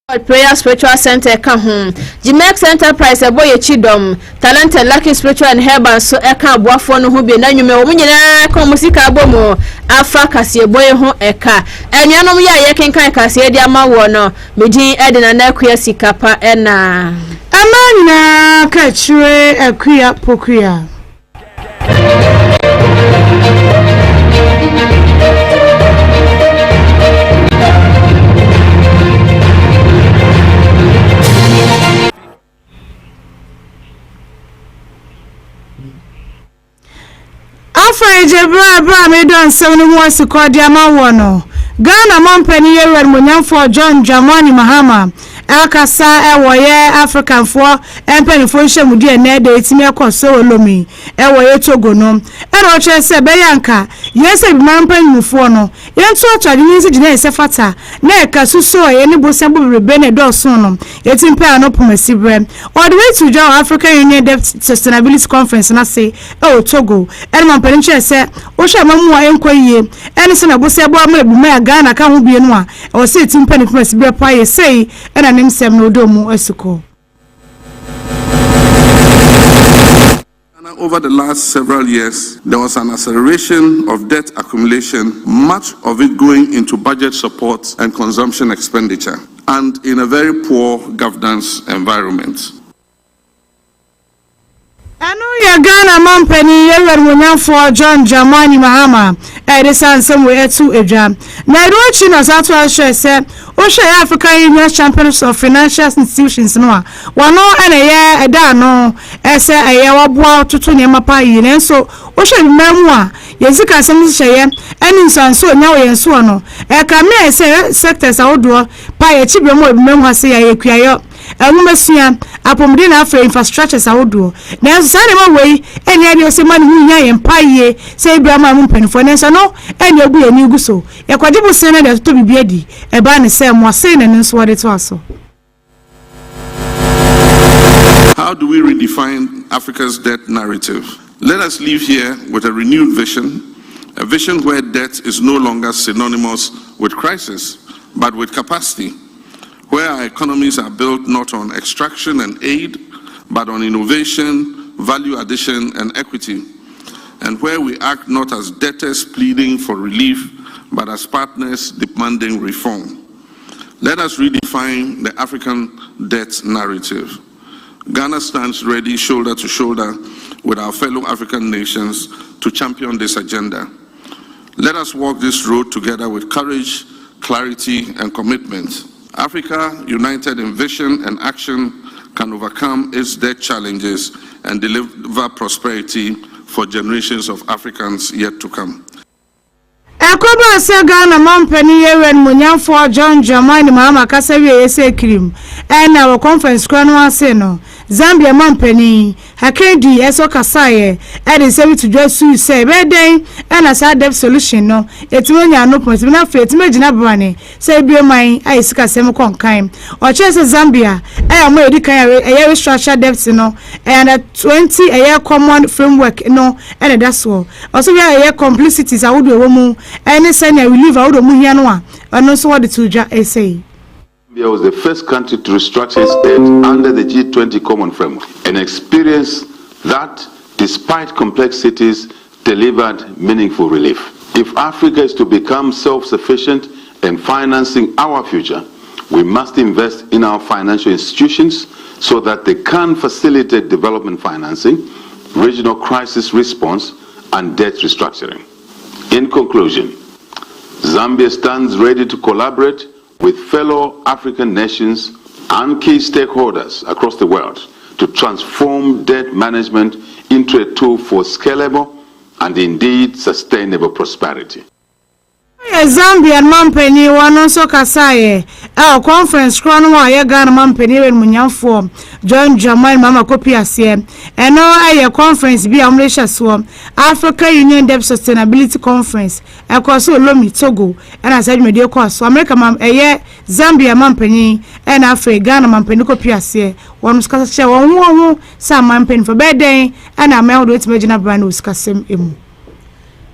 Prayer Spiritual Center ka home. Jimex Enterprise boy chidom. Talented Lucky Spiritual and Herbal so eka aboafo no ho bi na nwume wo nyina ka musika abomo afa kase boy ho eka. Enuanom ya ye kenkan kase di ama wo no. Medin edina na akua sikapa ena. Amana ka chire akua pokua. Afraje bra me don seven mo sikodi ama wono Ghana mampani yewer munyamfo John Dramani Mahama akasa ewoye African for empanifo nhemudi ene de etimi ekoso olomi ewoye Togo no ero che se beyanka yese bi mampanifo no yentu otwade nzi gina esefata na ekasuso ye ne bosembo rebe ne doso no yetimpa no pomasibre all the way to John African Union Debt Sustainability Conference na say Togo ene mampani che se o hwe mamu wa enkoyie ene se na bosembo amlebu ma Ghana ka ho bie no a o se timpa ne pomasibre pa ye sei ena over the last several years, there was an acceleration of debt accumulation, much of it going into budget support and consumption expenditure, and in a very poor governance environment. Anu ya Ghana mampani yewer munyamfo John Dramani Mahama edisan semwe etu edwa na irochi na South Africa se o hwe African Union Champions of Financial Institutions no a wano eneye eda no ese eye waboa tutu ne mapa yi nenso o hwe mamu a yezika sem hye eni nsanso nya wo yenso no e ka me ese sectors awodo pa ye chibe mo mamu ase ya yekuayo Alumesua apomde na afre infrastructure sawodo na so sane ma wei eni ade o se ma ne hunya ye mpaye se Ibrahim mu mpanifo ne so no eni ogu ye ni guso ye kwade bu se na de to bibia di e ba ne se mo ase ne nso wade to aso. How do we redefine Africa's debt narrative? Let us leave here with a renewed vision, a vision where debt is no longer synonymous with crisis, but with capacity, where our economies are built not on extraction and aid, but on innovation, value addition, and equity, and where we act not as debtors pleading for relief, but as partners demanding reform. Let us redefine the African debt narrative. Ghana stands ready, shoulder to shoulder, with our fellow African nations to champion this agenda. Let us walk this road together with courage, clarity, and commitment. Africa, united in vision and action, can overcome its debt challenges and deliver prosperity for generations of Africans yet to come. Akoba se Ghana mampani yewen munyamfo John Dramani Mahama kasawi yese krim ena wa conference kwa no ase no Zambia mampani hakedi eso kasaye edi se to just say beden ena sa debt solution no etimenya no point na fe etimegina bane se bie man ai sika sem konkan o chese Zambia mo edikan eye structure debt no and 20 eye common framework no ena daso also we eye complicities awodo ewo mu ene senya we live awodo mu hia no a ono so what to ja say. Zambia was the first country to restructure its debt under the G20 Common Framework, an experience that, despite complexities, delivered meaningful relief. If Africa is to become self-sufficient in financing our future, we must invest in our financial institutions so that they can facilitate development financing, regional crisis response, and debt restructuring. In conclusion, Zambia stands ready to collaborate with fellow African nations and key stakeholders across the world to transform debt management into a tool for scalable and indeed sustainable prosperity. Zambia mampani wano so kasaye conference krono wa ye Ghana mampani wen munyamfo John Dramani Mahama kopi ase eno aye conference bi amresha so African Union Debt Sustainability Conference ekoso olomi Togo ena said media course America eye Zambia mampani ena Africa Ghana mampani kopi ase wonu skasa won sa mampani for beden ena me hodo etimagina brand uskasem emu.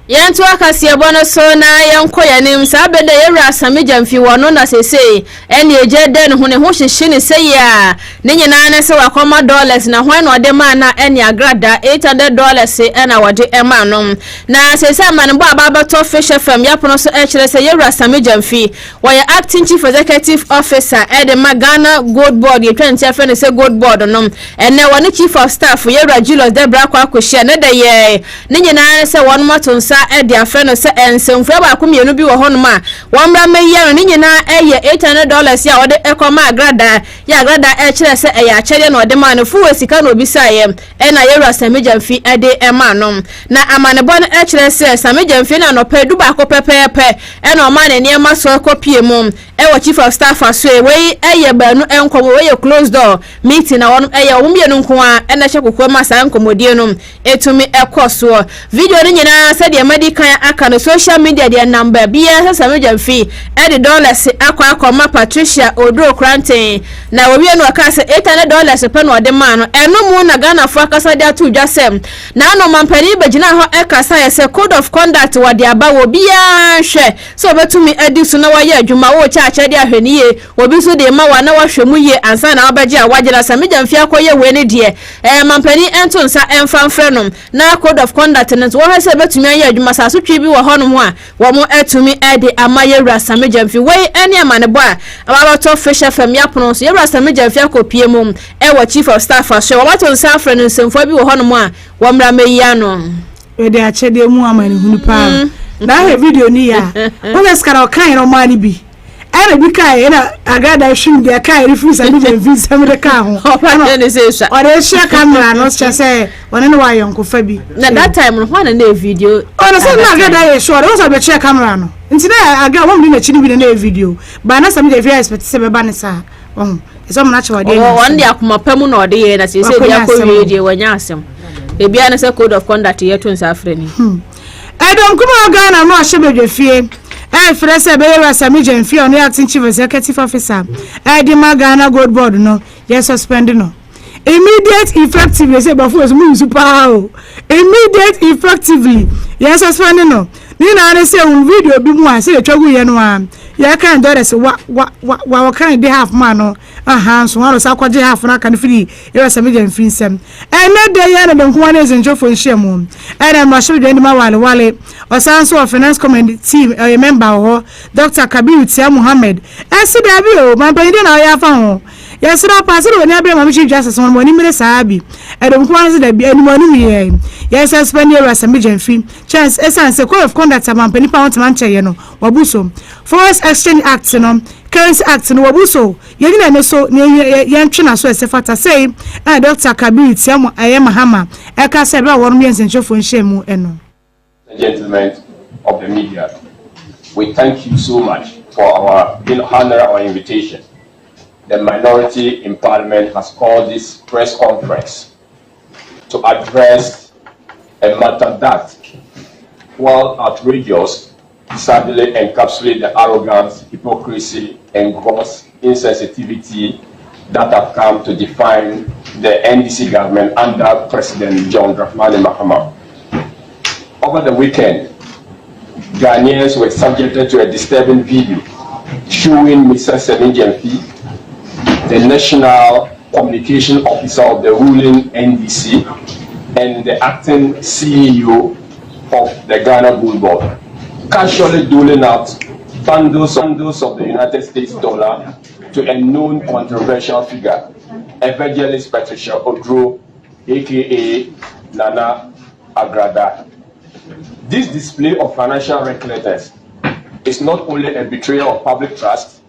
Yantu akasie bono so na yanko yanim sa beda yewra samija mfi wono na sese ene eje den hu ne ho hyehye ne seya ne nyina ne se wakoma dollars na hwan no de ma na ene agrada $800 ena wode ema no na sese man bo ababa to fish fm yapono so e kire se yewra samija mfi why acting chief executive officer ede magana gold board ye 20 fe ne se gold board no ene woni chief of staff yewra Julius Debra kwa akohia ne de ye ne nyina ne se won maton edi afeno se ensemfo ba komienu bi wo honoma wonbra meyi no nyina eye $800 ya wode ekoma agrada ya agrada e kire se eya akere no de ma no fuwe sika no bisaye na yewra samija mfi ede ema no na amane bon e kire se samija mfi na no pedu ba ko pepepe na o ma ne niema so kopie mu e chief of staff aso we eye banu enkomo we close door meeting na won eye omumienu nko a na hyekokwa ma sa nkomodie no etumi ekoso video ni nyina se de kan aka no social media de number bia samija mfi edi dollars akwa ma Patricia Odro Kranten na wowie no aka se $800 pe no de ma no eno mu na Ghana fo akasa de atu dwasem na no mampani begina ho ekasa ye se code of conduct wode aba wo bia hwe so betumi edi so na waye adwuma wo cha de ahweniye obi so de ma wa na wahwemu ye ansa na obaje a wagena samija mfi akoye we ne de mampani ento nsa emfamfre no na code of conduct no wo ha se betumi aye adwuma sa so twi bi wo hono mu a wo mo etumi ede amaye wura samija mfi we ene amane bo a ababa to fish fm yapono so yewura samija mfi akopie mu wa chief of staff aso wo mato nsa afre no nsemfo bi wo hono mu a wo mra meyi no we de achede mu amane hunu pa na he video ni ya wo skara kan ro mani bi era bi kai na agada shim de kai refuse samija mfi samija ka ho o ne se sha o de share camera no say one no wa yonko fa bi na that time no hwana na video o na say na agada ye sure o say be share camera no nti na aga wo mbi na chini bi na video ba na samija fi expect se be ba ne sa eso mo na chewa de one day akoma pamu na ode ye na se se dia ko wie de wanya asem e bia na say code of conduct ye to nsa afre ni don kuma Ghana no ahye fie frese be yewra samija mfi on acting chief executive officer di Ghana gold board no ye suspend no immediate effectively say before so mu super immediate effectively ye suspend no ni na ne say un video bi mu a say twagu ye no a ye kan dore say wa kan dey half man no so one so akwaje half na kan free yewra samija mfi nsem na dey ye na nko na zenjofo nhyiamu na ma show dey ni ma wale osanso of finance committee team a member ho Dr. Kabir Tia Muhammad SDW o man pende na ya fa ho yesra pass do ni abia ma chief justice won woni mere saabi edom ko anse da bi ani woni mi yes suspend yewra samija mfi chance essence code of conduct man pani pa won man cheye no wabuso Forest Exchange Act no Currency Act no wabuso yeni na so ye ntwena so esefata say Dr. Kabir Tia Muhammad e ka se bra won mi ensenchofo nhyiamu eno. Gentlemen of the media, we thank you so much for honor our invitation. The minority in Parliament has called this press conference to address a matter that, while outrageous, sadly encapsulates the arrogance, hypocrisy, and gross insensitivity that have come to define the NDC government under President John Dramani Mahama. Over the weekend, Ghanaians were subjected to a disturbing video showing Mr. Samija Mfi, the National Communication Officer of the ruling NDC, and the acting CEO of the Ghana Gold Board, casually doling out bundles of the United States dollar to a known controversial figure, Evangelist Patricia Odro, aka Nana Agrada. This display of financial recklessness is not only a betrayal of public trust,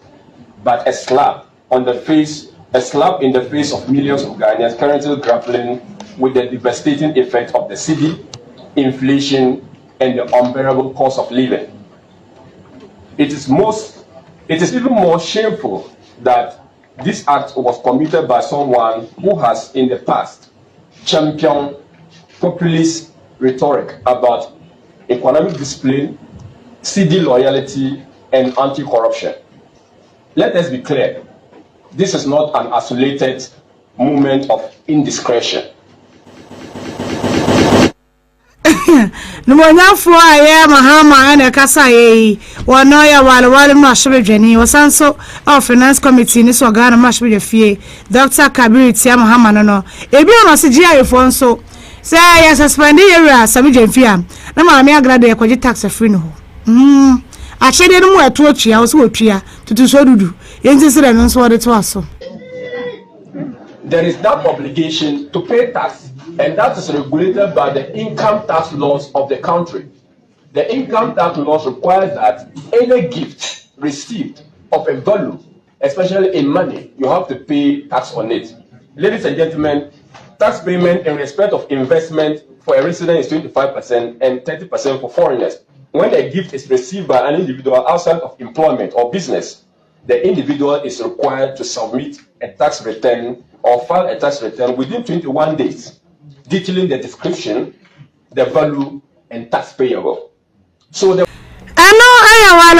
but a slap in the face of millions of Ghanaians currently grappling with the devastating effect of the cedi, inflation, and the unbearable cost of living. It is even more shameful that this act was committed by someone who has in the past championed populist rhetoric about economic discipline, cedi loyalty, and anti-corruption. Let us be clear, this is not an isolated moment of indiscretion. Numonyafo aye Mahama ene kasa ye wono ya wale mashebedwani wasanso of finance committee ni so Ghana mashebedwafie Dr. Kabir Tia Mahama no ebi ono se gia yefo nso say ya suspend area samidwafia na maame agrade ekoje tax free no ho achede no mu eto atua wo se wotua tutu so dudu yenti sire no nso wode to aso. There is that obligation to pay tax, and that is regulated by the income tax laws of the country. The income tax laws require that any gift received of a value, especially in money, you have to pay tax on it. Ladies and gentlemen, tax payment in respect of investment for a resident is 25% and 30% for foreigners. When a gift is received by an individual outside of employment or business, the individual is required to submit a tax return or file a tax return within 21 days, detailing the description, the value, and tax payable. So the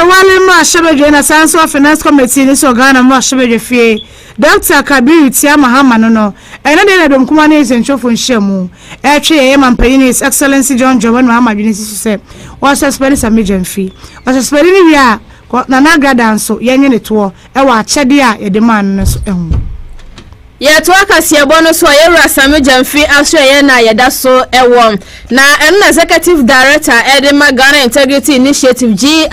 wale mashebedwe na Sanso Finance Committee ni so Ghana mashebedwe fie Dr. Kabir Tia Mahama no ene de na dom kuma na esenchofo nhyiamu etwe ye mampanyini His Excellency John Jomani Mahama dwene sisu se wa suspend samijam fee wa suspend ni bia na nagrada nso yenye ne to e wa achede a ye de man no so ehu ye to akase ebono so ye wura samijam fee aso ye na ye da so ewom na ena executive director Edema Ghana Integrity Initiative GII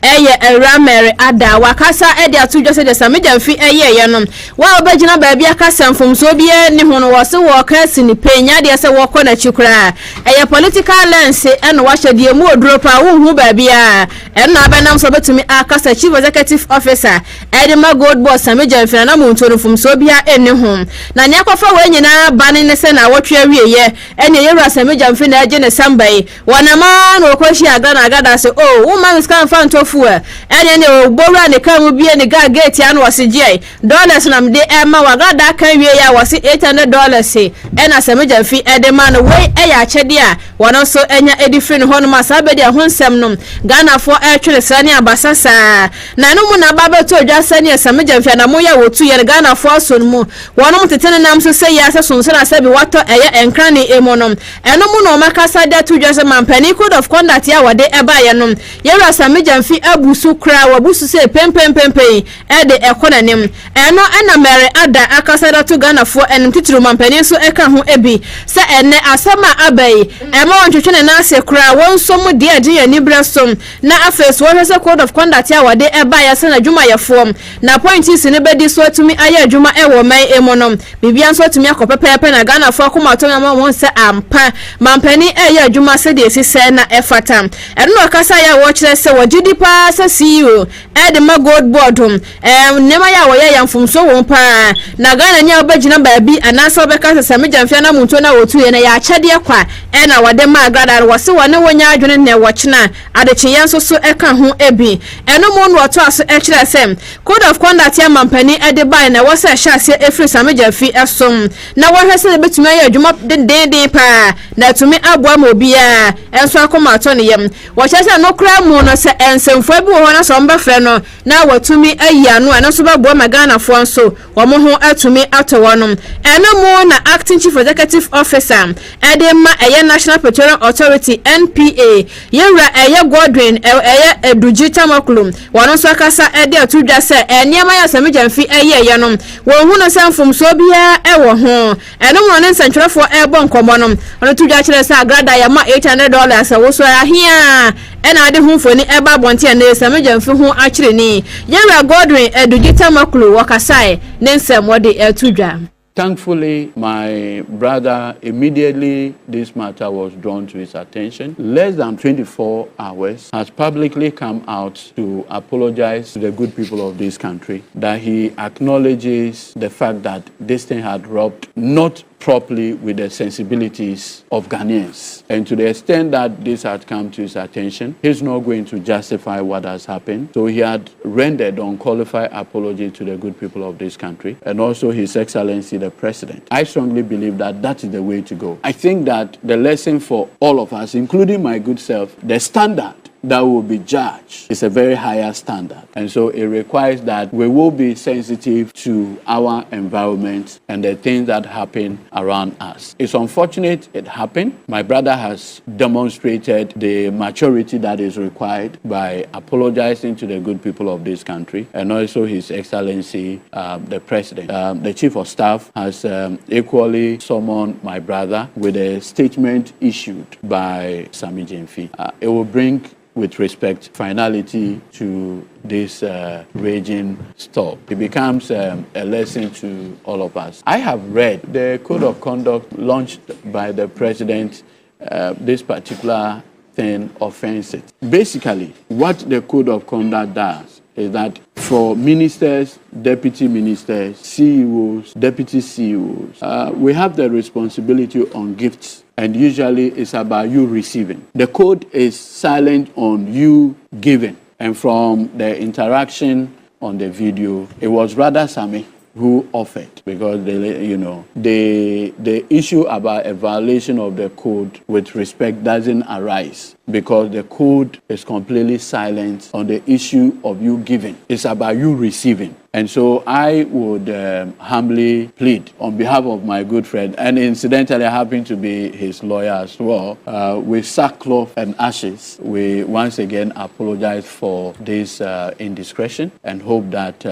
eye Eramere ada wakasa ede atudwo se de samijamfi eye ye no wa obagina ba bia kasa mfomso bia ni hono wose wo kasi ni penya de se wo kona chikura eye political lens eno wa hyede mu oduro pa wo hu ba bia eno abanam so betumi akasa chief executive officer Edema Gold Boss samijamfi na mu ntoro mfomso bia eni ho na nya kwafa we nyina bane ne se na wotwe awieye ene ye wura samijamfi na age ne sambai wana ma no kwashi agada se oh wo man scan fan tofu ene ne obora ne kan bie ne ga gate ya no wasegye dollars na mde ema wagada kan wie ya wase $800 ena samijamfi Edema no we eya achede a wono so enya edifin ho no masabedi ahonsem no Ghana fo etwere sane abasasa na no mu na babeto odwa sane samijamfi na mo ya wotu ye Ghana fo so no mu wono mtetene nam so se ya asesonso na sabi wato eye enkrane emonom eno mu no makasa da to dwa se mampani code of conduct ya wode eba ye no ye wura samijamfi abusu kra wabusu se pempempempe ede ekonanim eno ena mere ada akasa da to Ghana fo enim titiri mampani so eka ho ebi se ene asama abai ema wontwetwe na ase kra wonso mu de ade ani bresom na afes wo hwese code of conduct ya wode eba ya se na dwuma ye fo na point is ne bedi so atumi aye adwuma ewo man emonom bibia so atumi akopepepe na Ghana fo akoma to ma won se ampa mampani aye adwuma se de esise na efata eno akasa ya wo kire se wagidi pa se CEO Edema Gold Board nema ya wo ye yamfumso won pa na Ghana nya obagina baabi anasa obeka se samijamfi na muntu na wotu ye na ya achede kwa ena wade ma agrada wose wone wonya adwene ne wochena adekye nso so eka ho ebi eno mu no oto aso ekire sem code of conduct ya mampani ede bai na wose ahase efri samijamfi esom na wo hwese ne betumi aye adwuma dendenden pa na tumi aboa ma obia enso akoma ato ne yem wo hyese no kra mu no se ensemfo bi wo na so mbefre no na watumi ayia no eno so babo ma Ghana fo nso wo mo ho atumi ato wonom eno mu na acting chief executive officer Edema eye National Petroleum Authority NPA yewra eye Godwin eye Eduji Tamaklum wono so akasa ede atudwa se eniama ya samijamfi eye ye no wo hu no sanfom so bia ewo ho eno mu no nsantwerefo ebo nkomo no ono tudwa kire se agrada ya ma $800 wo so ahia ena ade hu foni eba bonte na samijamfi hu akire ni yewra Godwin Eduji Tamaklu wakasai nensem wode atudwa. Thankfully, my brother, immediately this matter was drawn to his attention. Less than 24 hours, has publicly come out to apologize to the good people of this country, that he acknowledges the fact that this thing had rubbed not properly with the sensibilities of Ghanaians. And to the extent that this had come to his attention, he's not going to justify what has happened. So he had rendered unqualified apology to the good people of this country and also His Excellency the President. I strongly believe that that is the way to go. I think that the lesson for all of us, including my good self, the standard that will be judged is a very higher standard. And so it requires that we will be sensitive to our environment and the things that happen around us. It's unfortunate it happened. My brother has demonstrated the maturity that is required by apologizing to the good people of this country, and also His Excellency, the President. The Chief of Staff has equally summoned my brother with a statement issued by Sami Jemfi. It will bring, with respect, finality to this raging storm. It becomes a lesson to all of us. I have read the code of conduct launched by the President. This particular thing offends it. Basically, what the code of conduct does is that for ministers, deputy ministers, CEOs, deputy CEOs, we have the responsibility on gifts, and usually it's about you receiving. The code is silent on you giving, and from the interaction on the video, it was rather Sami who offered, because the issue about a violation of the code with respect doesn't arise, because the code is completely silent on the issue of you giving. It's about you receiving. And so I would humbly plead on behalf of my good friend, and incidentally I happen to be his lawyer as well, with sackcloth and ashes, we once again apologize for this indiscretion and hope that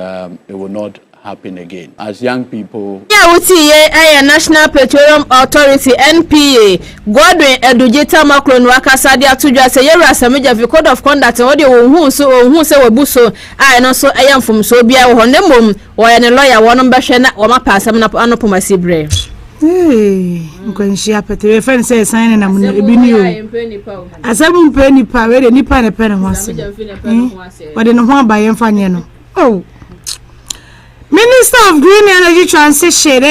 it will not happen again. As young people, National Petroleum Authority NPA Godwin Edujeta Macron wakasadi atudwa se yera asameja fi code of conduct o de ohun se webuso no so ayam fom so bia wo ne mom wo ya ne lawyer wo no behwe na wo mapa asam na anopoma sibre nkwanhia petrol friend say sign na mun ebi ni o asam mpe nipa we de nipa ne pe ne ho ase wo de no ho abaye mfanye no oh. Minister of Green Energy Transition,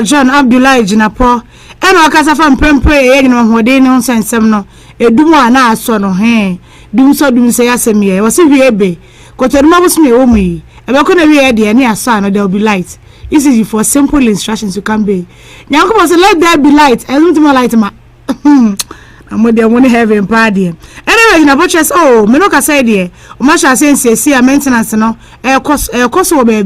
John Abdullah Jinapo, and Wakasafa Mpataa, no Hodin sensem no, Eduma na so no he, dum say asemi, was if ye be, Cotorma was me omi, a Bacona be any son or there will be light. This is for simple instructions you can be. Yanko was let there be light, and not more light. I'm with the one having party. Anyway, in a butcher's Menoka said, dear, Masha says, see a maintenance no, a cost will be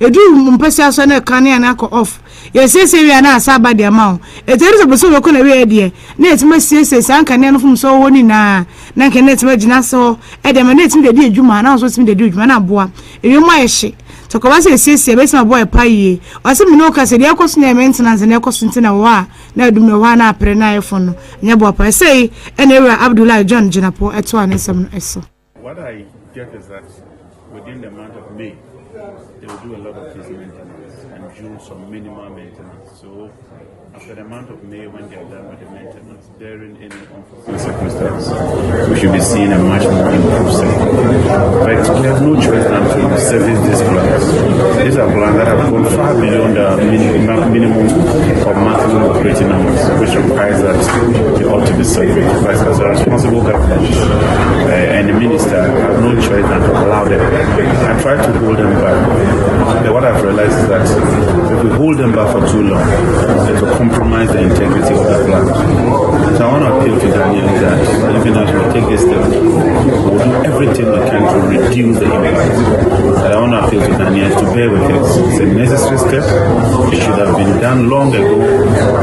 edu mpesa so na kan ya na off ye sese wi na asaba de amount e tere so so ko na wi de na etima sese san kan no fum so woni na kan etima gina so e de ma na etima de adwuma na so etima de adwuma na boa e wi ma ye hye to ko ba sese e be sima boy paye o se mi no ka se de akoso na maintenance na akoso ntina wa na adum na wa na apre na iPhone no nya boa pa sei e na Ewura Abdullah John Jinapo eto anesam no eso. What I get is that within the month of May they will do a lot of this maintenance and June some minimal maintenance. So after the month of May, when they are done with the maintenance, bearing any unforeseen circumstance, we should be seeing a much more improved cycle. But we have no choice than to service these plants. These are plants that have gone far beyond the minimum or maximum operating numbers, which requires that they ought to be serviced. But as a responsible government and the minister, I have no choice than to allow them. I try to hold them back. But what I've realized is that if we hold them back for too long, it will compromise the integrity of the plant. So I want to appeal to Daniel that even as we take this step, we'll do everything we can to reduce the impact. And I want to appeal to Daniel to bear with it. It's a necessary step. It should have been done long ago.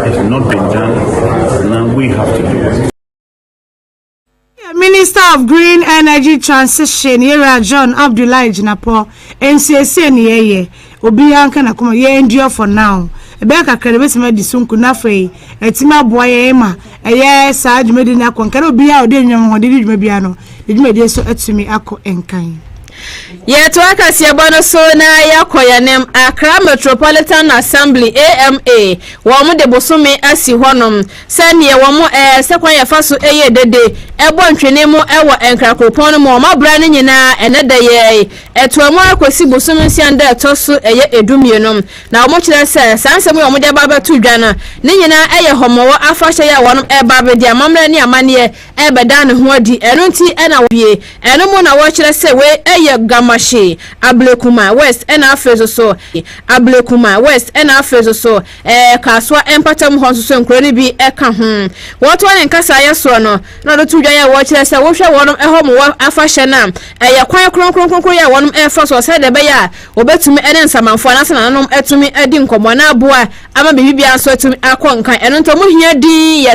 It has not been done. Now we have to do it. Minister of Green Energy Transition, John Abdullah Jinapo, NCSA ni obi anka na kuma ye endure for now. Ebe ka kere betima di sunku na free etima boa ye ma eye sa dwumedi na konkere obi a ode nwom hode di dwumedi ano dwumedi so atumi akọ enkan. Yeto akasi bono so na yakoya nem Accra Metropolitan Assembly AMA wo mu de bosome asi honom sane wo mu sekwan ya faso eye dede ebo ntwene mu ewo enkrakropon mu ma bra ne nyina eneda ye eto mu akosi bosome sianda etoso eye edumienom na wo kire se sansem wo mu de baba tu dwana ne nyina eye homowo afahye ya wonom eba be dia mamra ne amane ebeda ne ho adi eno nti ena wie eno mu na wo kire se we eye gama Ashi Ablekuma West and Afrezo so Ablekuma West and Afrezo so Kaswa Mpataa Honso Nkroni bi eka ho what one nkasa yeso no na do tudwa ya wo kire se wo hwe wonom ehom afahye na ye kwan kronkronkron ya wonom efa so se de be ya obetumi ene nsamanfo na se nanom etumi adi nkomo na aboa ama bibia so etumi akọ nkan eno nto mo hia di